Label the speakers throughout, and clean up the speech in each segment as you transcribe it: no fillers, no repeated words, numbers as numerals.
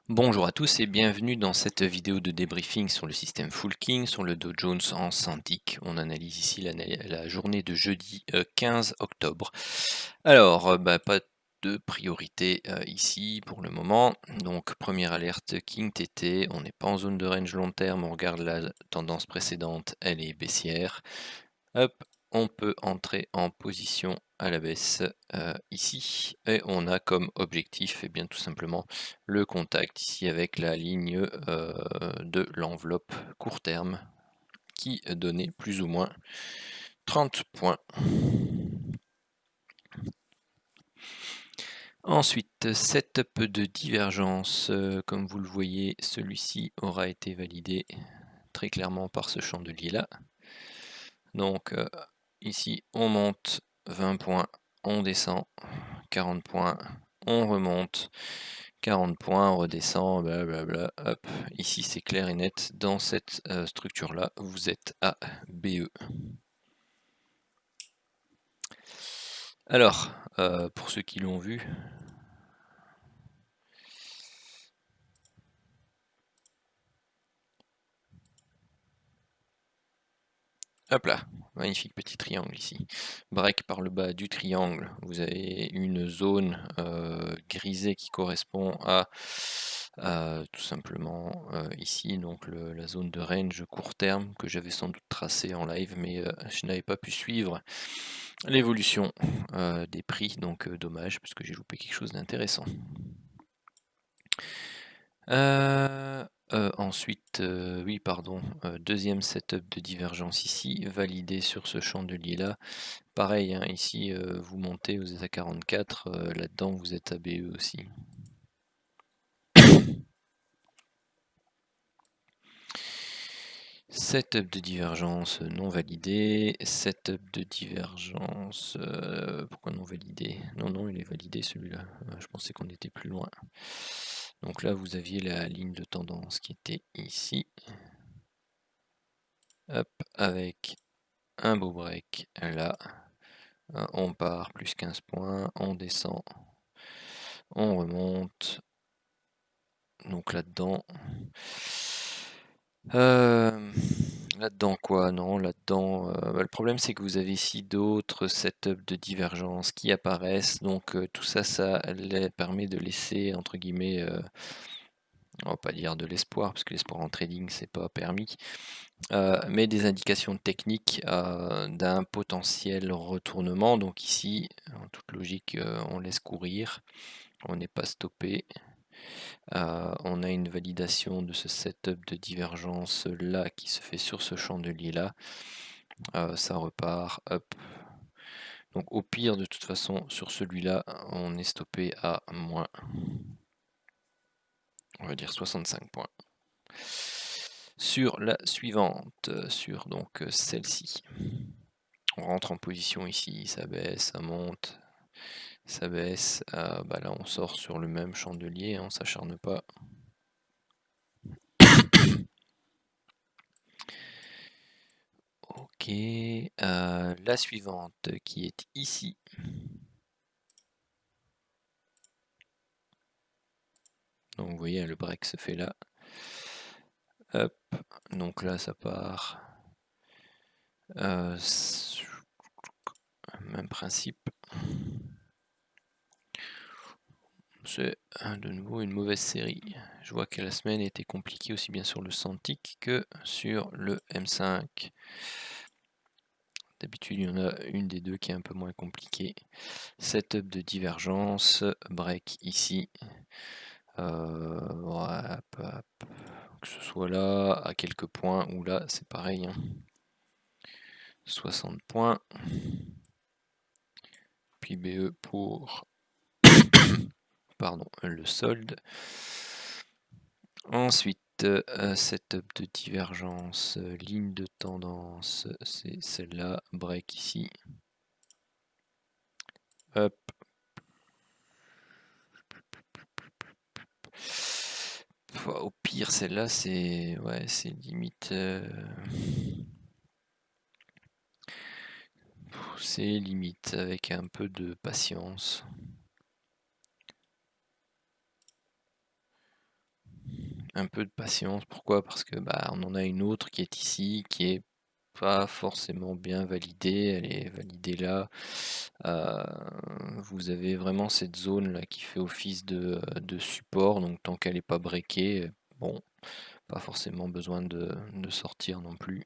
Speaker 1: Bonjour à tous et bienvenue dans cette vidéo de débriefing sur le système Full-King, sur le Dow Jones en 100 ticks. On analyse ici la journée de jeudi 15 octobre. Alors, pas de priorité ici pour le moment. Donc, première alerte King TT, on n'est pas en zone de range long terme, on regarde la tendance précédente, elle est baissière. Hop, on peut entrer en position à la baisse ici et on a comme objectif bien tout simplement le contact ici avec la ligne de l'enveloppe court terme qui donnait plus ou moins 30 points. Ensuite, setup de divergence, comme vous le voyez, celui-ci aura été validé très clairement par ce chandelier là. Donc ici on monte 20 points, on descend 40 points, on remonte 40 points, on redescend, blablabla, hop. Ici c'est clair et net, dans cette structure là, vous êtes à BE. Alors, pour ceux qui l'ont vu, hop là, magnifique petit triangle ici. Break par le bas du triangle, vous avez une zone grisée qui correspond à tout simplement ici, donc la zone de range court terme que j'avais sans doute tracée en live, mais je n'avais pas pu suivre l'évolution des prix, donc dommage, parce que j'ai loupé quelque chose d'intéressant. Ensuite, oui, pardon, deuxième setup de divergence ici, validé sur ce chandelier là. Pareil, hein, ici vous montez, vous êtes à 44, là-dedans vous êtes à BE aussi. Setup de divergence non validé, setup de divergence, pourquoi non validé? Non, il est validé celui-là, je pensais qu'on était plus loin. Donc là vous aviez la ligne de tendance qui était ici. Hop, avec un beau break là. On part plus 15 points, on descend, on remonte. Donc là-dedans. Là-dedans quoi? Non, là-dedans. Le problème c'est que vous avez ici d'autres setups de divergence qui apparaissent. Donc tout ça, ça permet de laisser entre guillemets. On va pas dire de l'espoir, parce que l'espoir en trading c'est pas permis, mais des indications techniques d'un potentiel retournement. Donc ici, en toute logique, on laisse courir, on n'est pas stoppé. On a une validation de ce setup de divergence là qui se fait sur ce chandelier là. Ça repart, hop. Donc au pire, de toute façon, sur celui-là, on est stoppé à moins, on va dire 65 points. Sur la suivante, sur donc celle-ci, on rentre en position ici, ça baisse, ça monte, ça baisse. Là on sort sur le même chandelier, hein, on s'acharne pas. Ok, la suivante qui est ici. Donc vous voyez, le break se fait là. Hop, donc là ça part. Même principe. C'est de nouveau une mauvaise série. Je vois que la semaine était compliquée aussi bien sur le 100 tick que sur le M5. D'habitude, il y en a une des deux qui est un peu moins compliquée. Setup de divergence, break ici. Que ce soit là, à quelques points, ou là, c'est pareil. 60 points. Puis BE pour pardon, le solde. Ensuite, setup de divergence, ligne de tendance, c'est celle-là, break ici. Hop. Au pire, celle-là, c'est c'est limite. C'est limite avec un peu de patience. un peu de patience. Pourquoi? Parce que on en a une autre qui est ici, qui est pas forcément bien validée. Elle est validée là. Vous avez vraiment cette zone là qui fait office de support, donc tant qu'elle n'est pas breakée, bon, pas forcément besoin de sortir non plus.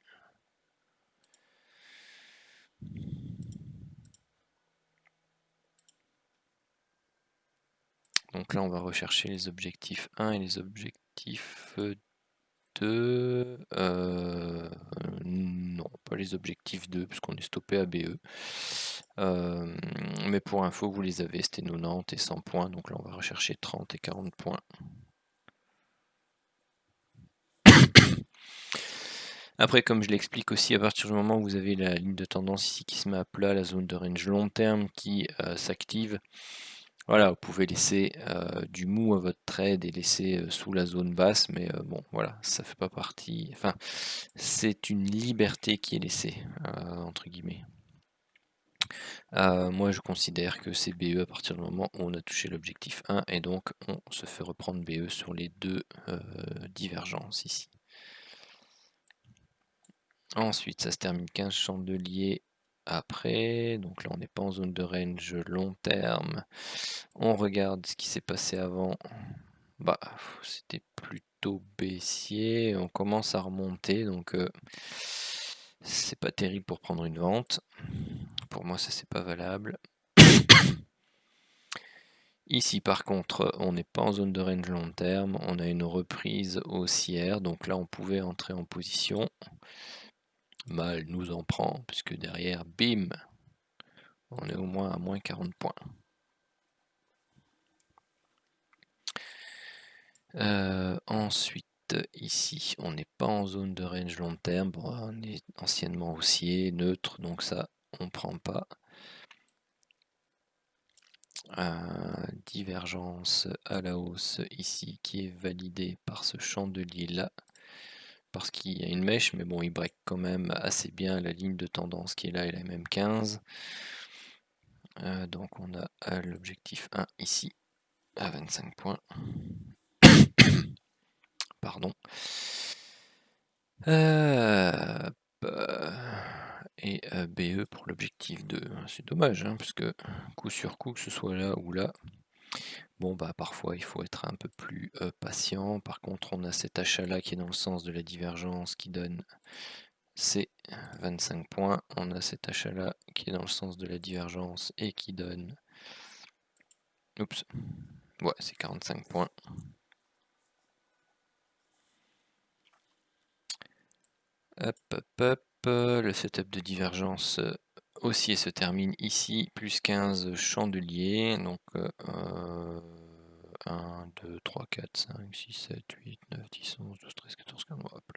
Speaker 1: Donc là on va rechercher les objectifs 1 et les objectifs 2. Non, pas les objectifs 2 puisqu'on est stoppé à BE. Mais pour info, vous les avez, c'était 90 et 100 points. Donc là on va rechercher 30 et 40 points. Après, comme je l'explique aussi, à partir du moment où vous avez la ligne de tendance ici qui se met à plat, la zone de range long terme qui s'active, voilà, vous pouvez laisser du mou à votre trade et laisser sous la zone basse, mais bon, voilà, ça fait pas partie. Enfin, c'est une liberté qui est laissée, entre guillemets. Moi, je considère que c'est BE à partir du moment où on a touché l'objectif 1 et donc on se fait reprendre BE sur les deux divergences ici. Ensuite, ça se termine 15 chandeliers après. Donc là, on n'est pas en zone de range long terme. On regarde ce qui s'est passé avant. C'était plutôt baissier. On commence à remonter. Donc, c'est pas terrible pour prendre une vente. Pour moi, ça, c'est pas valable. Ici, par contre, on n'est pas en zone de range long terme. On a une reprise haussière. Donc là, on pouvait entrer en position. Elle nous en prend, puisque derrière, bim, on est au moins à moins 40 points. Ensuite, ici, on n'est pas en zone de range long terme. Bon, on est anciennement haussier, neutre, donc ça, on prend pas. Divergence à la hausse ici qui est validée par ce chandelier là. Parce qu'il y a une mèche, mais bon, il break quand même assez bien la ligne de tendance qui est là et la même 15. Donc on a l'objectif 1 ici à 25 points. Pardon. Et BE pour l'objectif 2. C'est dommage, hein, parce que coup sur coup, que ce soit là ou là, bon parfois il faut être un peu plus patient. Par contre, on a cet achat là qui est dans le sens de la divergence qui donne ces 25 points. On a cet achat là qui est dans le sens de la divergence et qui donne... Oups. Ouais, c'est 45 points. Hop, hop, hop. Le setup de divergence haussier se termine ici, plus 15 chandeliers. Donc 1, 2, 3, 4, 5, 6, 7, 8, 9, 10, 11, 12, 13, 14, 15. Hop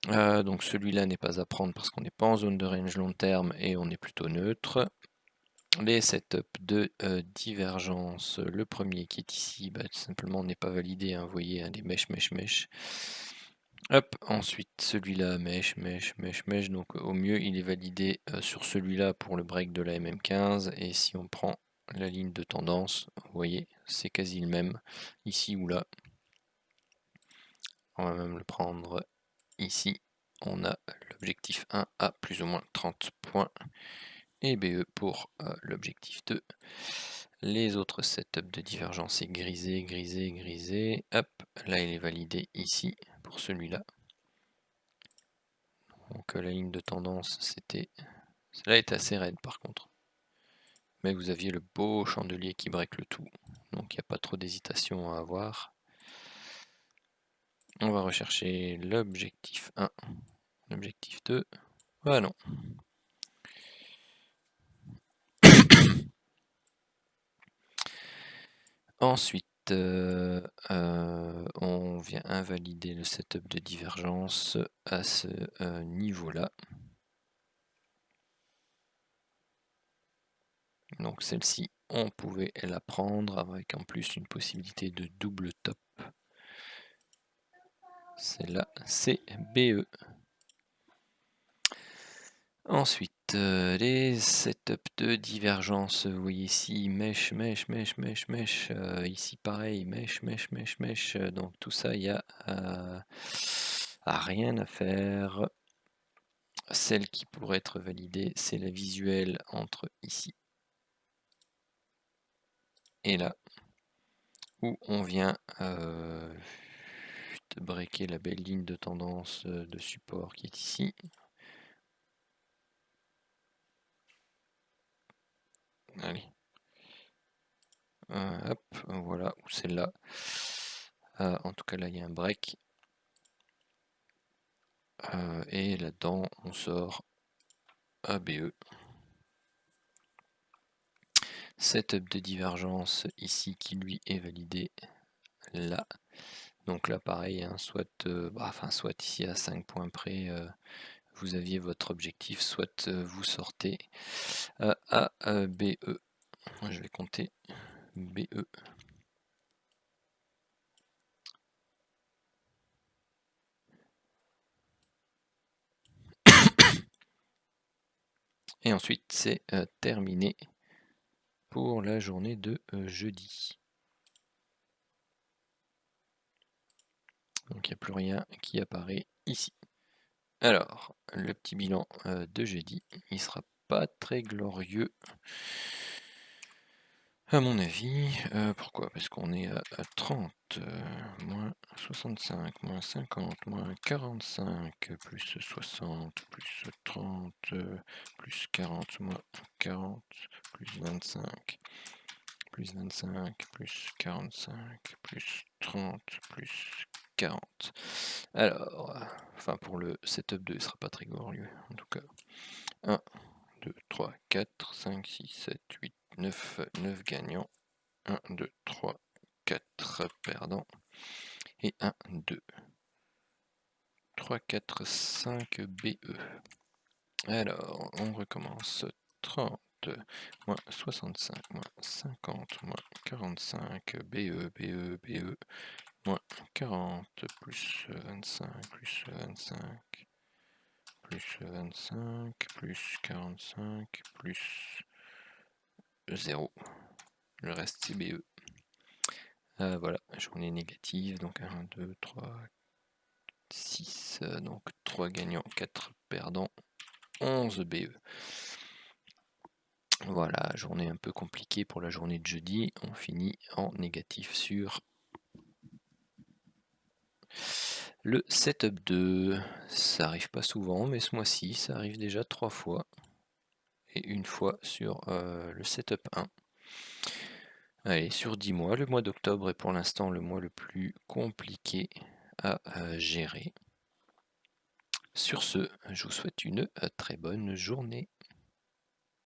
Speaker 1: là. Donc celui-là n'est pas à prendre parce qu'on n'est pas en zone de range long terme et on est plutôt neutre. Les setups de divergence, le premier qui est ici, tout simplement n'est pas validé, hein, vous voyez, hein, des mèches, mèches, mèches. Hop, ensuite celui-là, mèche, mèche, mèche, mèche, donc au mieux il est validé sur celui-là pour le break de la MM15, et si on prend la ligne de tendance, vous voyez, c'est quasi le même, ici ou là. On va même le prendre ici, on a l'objectif 1 à plus ou moins 30 points, et BE pour l'objectif 2. Les autres setups de divergence, c'est grisé, grisé, grisé. Hop, là il est validé ici pour celui-là. Donc la ligne de tendance, c'était... Celle-là est assez raide par contre. Mais vous aviez le beau chandelier qui break le tout. Donc il n'y a pas trop d'hésitation à avoir. On va rechercher l'objectif 1. L'objectif 2. Ah non. Ensuite, on vient invalider le setup de divergence à ce niveau-là. Donc celle-ci, on pouvait la prendre avec en plus une possibilité de double top. Celle-là, c'est BE. Ensuite, les setups de divergence, vous voyez ici, mèche, mèche, mèche, mèche, mèche, ici pareil, mèche, mèche, mèche, mèche, donc tout ça, il y a rien à faire. Celle qui pourrait être validée, c'est la visuelle entre ici et là, où on vient de breaker la belle ligne de tendance de support qui est ici. Allez. Hop, voilà, ou celle-là. En tout cas, là, il y a un break. Et là-dedans, on sort ABE. Setup de divergence ici qui lui est validé là. Donc là, pareil, hein, soit ici à 5 points près, vous aviez votre objectif, soit vous sortez à BE. Moi, je vais compter BE. Et ensuite, c'est terminé pour la journée de jeudi. Donc il n'y a plus rien qui apparaît ici. Alors, le petit bilan de jeudi, il sera pas très glorieux à mon avis. Pourquoi? Parce qu'on est à 30, moins 65, moins 50, moins 45, plus 60, plus 30, plus 40, moins 40, plus 25, plus 25, plus 45, plus 30, plus 40. Alors, enfin pour le setup 2, il sera pas très glorieux, en tout cas. 1, 2, 3, 4, 5, 6, 7, 8, 9, 9 gagnants. 1, 2, 3, 4 perdants. Et 1, 2, 3, 4, 5 BE. Alors, on recommence. 30, moins 65, moins 50, moins 45, BE, BE, BE, moins 40, plus 25, plus 25, plus 25, plus 45, plus 0. Le reste, c'est BE. Voilà, journée négative, donc 1, 2, 3, 6, donc 3 gagnants, 4 perdants, 11 BE. Voilà, journée un peu compliquée pour la journée de jeudi. On finit en négatif sur le setup 2. Ça arrive pas souvent, mais ce mois-ci, ça arrive déjà 3 fois. Et une fois sur le setup 1. Allez, sur 10 mois, le mois d'octobre est pour l'instant le mois le plus compliqué à gérer. Sur ce, je vous souhaite une très bonne journée.